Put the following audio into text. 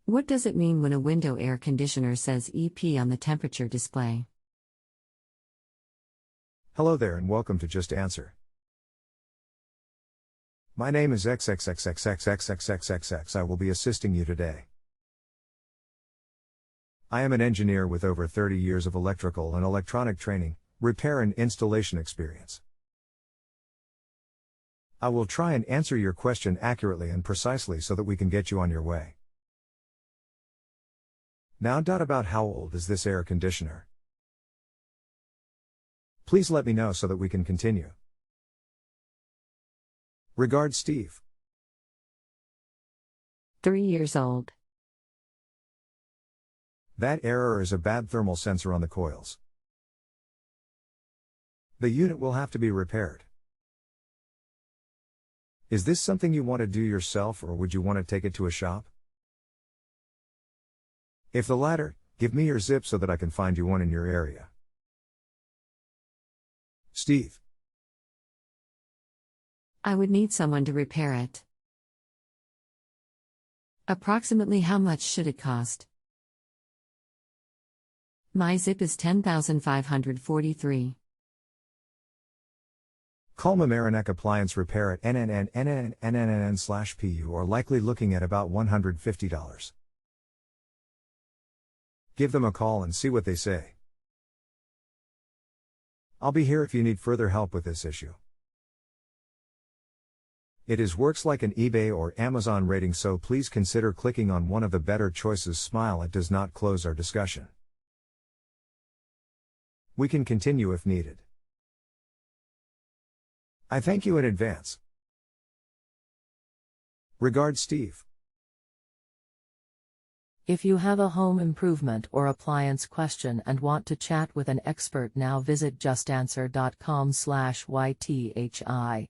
What does it mean when a window air conditioner says EP on the temperature display? Hello there and welcome to Just Answer. My name is XXXXXX I will be assisting you today. I am an engineer with over 30 years of electrical and electronic training, repair and installation experience. I will try and answer your question accurately and precisely so that we can get you on your way. Now.about how old is this air conditioner? Please let me know so that we can continue. Regards, Steve. 3 years old. That error is a bad thermal sensor on the coils. The unit will have to be repaired. Is this something you want to do yourself or would you want to take it to a shop? If the latter, give me your zip so that I can find you one in your area. Steve. I would need someone to repair it. Approximately how much should it cost? My zip is 10,543. Call Mamaroneck Appliance Repair at NNN/PU or likely looking at about $150. Give them a call and see what they say. I'll be here if you need further help with this issue. It works like an eBay or Amazon rating, so please consider clicking on one of the better choices. Smile, it does not close our discussion. We can continue if needed. I thank you in advance. Regards, Steve. If you have a home improvement or appliance question and want to chat with an expert now, visit JustAnswer.com/YTHI.